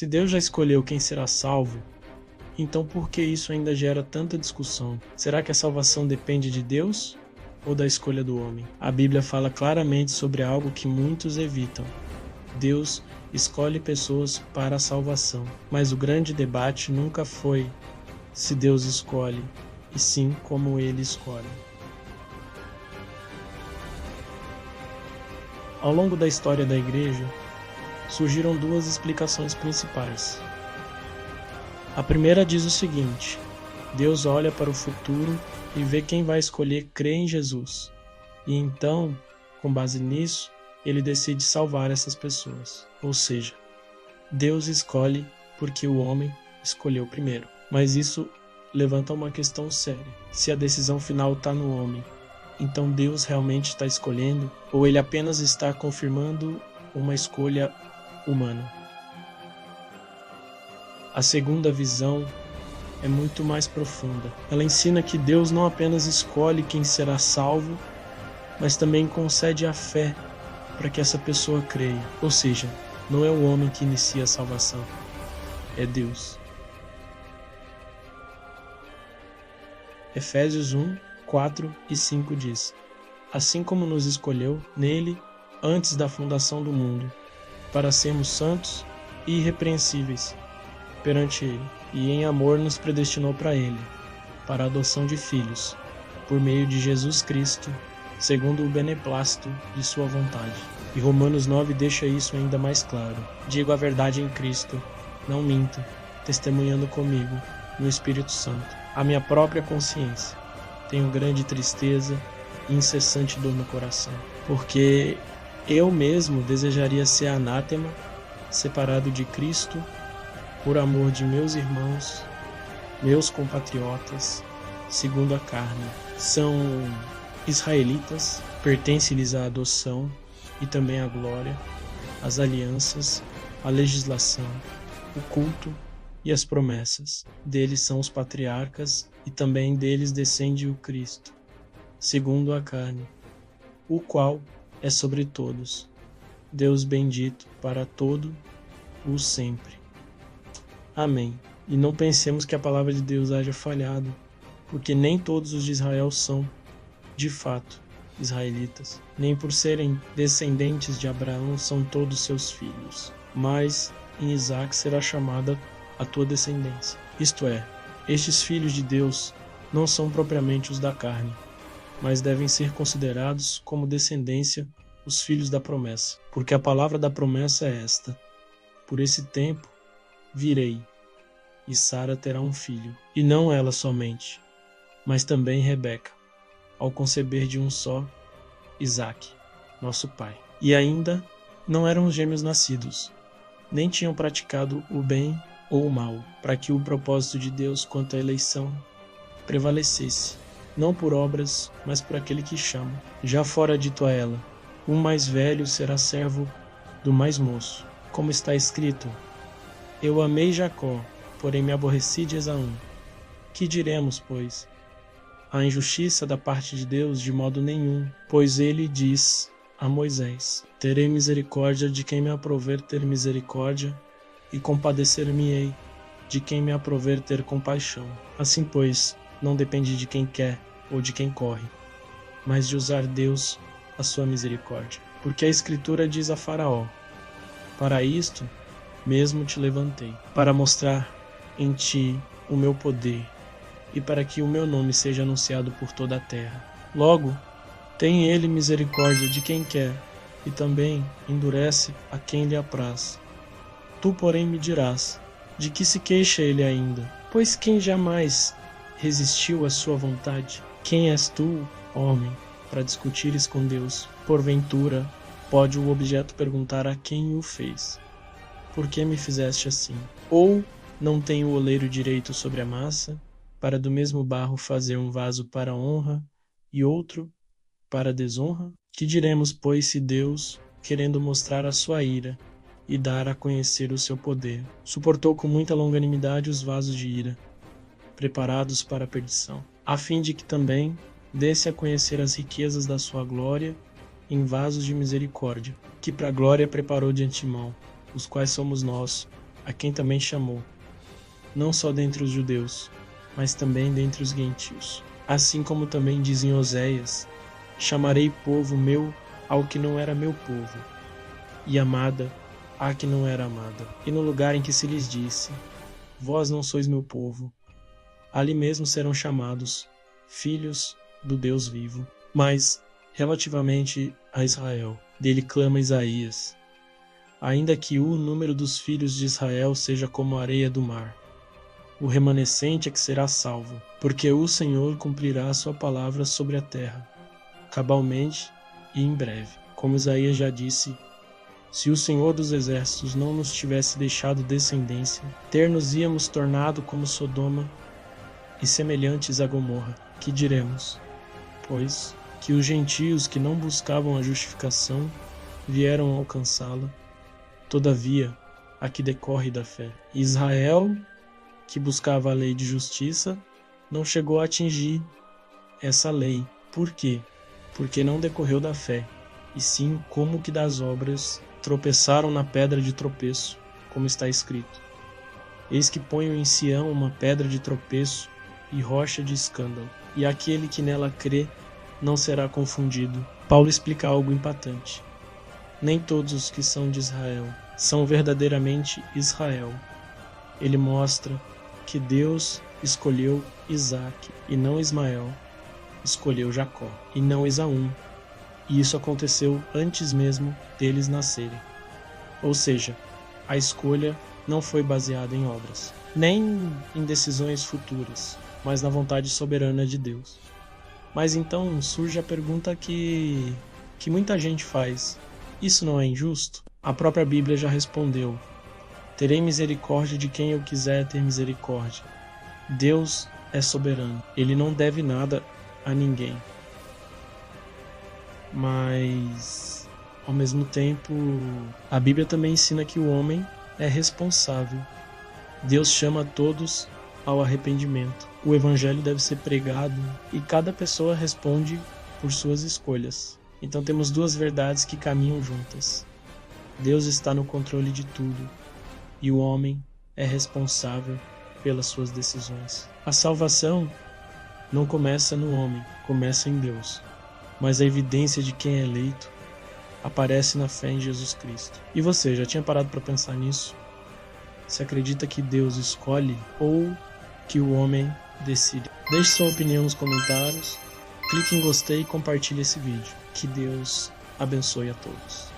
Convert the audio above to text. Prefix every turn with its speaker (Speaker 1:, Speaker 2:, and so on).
Speaker 1: Se Deus já escolheu quem será salvo, então por que isso ainda gera tanta discussão? Será que a salvação depende de Deus ou da escolha do homem? A Bíblia fala claramente sobre algo que muitos evitam. Deus escolhe pessoas para a salvação, mas o grande debate nunca foi se Deus escolhe, e sim como Ele escolhe. Ao longo da história da Igreja, surgiram duas explicações principais. A primeira diz o seguinte: Deus olha para o futuro e vê quem vai escolher crer em Jesus. E então, com base nisso, ele decide salvar essas pessoas. Ou seja, Deus escolhe porque o homem escolheu primeiro. Mas isso levanta uma questão séria. Se a decisão final está no homem, então Deus realmente está escolhendo? Ou ele apenas está confirmando uma escolha humana? A segunda visão é muito mais profunda. Ela ensina que Deus não apenas escolhe quem será salvo, mas também concede a fé para que essa pessoa creia. Ou seja, não é o homem que inicia a salvação, é Deus. Efésios 1, 4 e 5 diz: Assim como nos escolheu nele antes da fundação do mundo, para sermos santos e irrepreensíveis perante ele, e em amor nos predestinou para ele, para a adoção de filhos, por meio de Jesus Cristo, segundo o beneplácito de sua vontade. E Romanos 9 deixa isso ainda mais claro. Digo a verdade em Cristo, não minto, testemunhando comigo, no Espírito Santo, a minha própria consciência. Tenho grande tristeza e incessante dor no coração, porque eu mesmo desejaria ser anátema, separado de Cristo, por amor de meus irmãos, meus compatriotas, segundo a carne. São israelitas, pertence-lhes a adoção e também a glória, as alianças, a legislação, o culto e as promessas. Deles são os patriarcas e também deles descende o Cristo, segundo a carne, o qual é sobre todos, Deus bendito para todo o sempre. Amém. E não pensemos que a palavra de Deus haja falhado, porque nem todos os de Israel são, de fato, israelitas. Nem por serem descendentes de Abraão são todos seus filhos. Mas em Isaque será chamada a tua descendência. Isto é, estes filhos de Deus não são propriamente os da carne, mas devem ser considerados como descendência os filhos da promessa. Porque a palavra da promessa é esta: por esse tempo virei, e Sara terá um filho, e não ela somente, mas também Rebeca, ao conceber de um só, Isaque, nosso pai. E ainda não eram os gêmeos nascidos, nem tinham praticado o bem ou o mal, para que o propósito de Deus quanto à eleição prevalecesse, não por obras, mas por aquele que chama. Já fora dito a ela: o mais velho será servo do mais moço, como está escrito: eu amei Jacó, porém me aborreci de Esaú. Que diremos, pois? A injustiça da parte de Deus de modo nenhum, pois ele diz a Moisés: terei misericórdia de quem me aprover ter misericórdia, e compadecer-me-ei de quem me aprover ter compaixão. Assim, pois, não depende de quem quer ou de quem corre, mas de usar Deus a sua misericórdia. Porque a Escritura diz a Faraó: para isto mesmo te levantei, para mostrar em ti o meu poder, e para que o meu nome seja anunciado por toda a terra. Logo, tem ele misericórdia de quem quer, e também endurece a quem lhe apraz. Tu, porém, me dirás: de que se queixa ele ainda? Pois quem jamais resistiu à sua vontade? Quem és tu, homem, para discutires com Deus? Porventura, pode o objeto perguntar a quem o fez: por que me fizeste assim? Ou não tem o oleiro direito sobre a massa, para do mesmo barro fazer um vaso para honra e outro para desonra? Que diremos, pois, se Deus, querendo mostrar a sua ira e dar a conhecer o seu poder, suportou com muita longanimidade os vasos de ira, preparados para a perdição, a fim de que também desse a conhecer as riquezas da sua glória em vasos de misericórdia, que para a glória preparou de antemão, os quais somos nós, a quem também chamou, não só dentre os judeus, mas também dentre os gentios. Assim como também diz em Oséias: chamarei povo meu ao que não era meu povo, e amada à que não era amada. E no lugar em que se lhes disse: vós não sois meu povo, ali mesmo serão chamados filhos do Deus vivo. Mas, relativamente a Israel, dele clama Isaías: ainda que o número dos filhos de Israel seja como a areia do mar, o remanescente é que será salvo, porque o Senhor cumprirá a sua palavra sobre a terra, cabalmente e em breve. Como Isaías já disse: se o Senhor dos exércitos não nos tivesse deixado descendência, ter-nos-íamos tornado como Sodoma e semelhantes a Gomorra. Que diremos? Pois que os gentios que não buscavam a justificação vieram alcançá-la, todavia a que decorre da fé. Israel, que buscava a lei de justiça, não chegou a atingir essa lei. Por quê? Porque não decorreu da fé, e sim como que das obras. Tropeçaram na pedra de tropeço, como está escrito: eis que ponho em Sião uma pedra de tropeço e rocha de escândalo, e aquele que nela crê não será confundido. Paulo explica algo impactante: nem todos os que são de Israel são verdadeiramente Israel. Ele mostra que Deus escolheu Isaque e não Ismael, escolheu Jacó e não Esaú, e isso aconteceu antes mesmo deles nascerem. Ou seja, a escolha não foi baseada em obras, nem em decisões futuras, mas na vontade soberana de Deus. Mas então surge a pergunta que muita gente faz: isso não é injusto? A própria Bíblia já respondeu: terei misericórdia de quem eu quiser ter misericórdia. Deus é soberano, ele não deve nada a ninguém. Mas, ao mesmo tempo, a Bíblia também ensina que o homem é responsável. Deus chama todos ao arrependimento. O evangelho deve ser pregado e cada pessoa responde por suas escolhas. Então temos duas verdades que caminham juntas. Deus está no controle de tudo e o homem é responsável pelas suas decisões. A salvação não começa no homem, começa em Deus. Mas a evidência de quem é eleito aparece na fé em Jesus Cristo. E você, já tinha parado para pensar nisso? Você acredita que Deus escolhe ou que o homem decide? Deixe sua opinião nos comentários, clique em gostei e compartilhe esse vídeo. Que Deus abençoe a todos.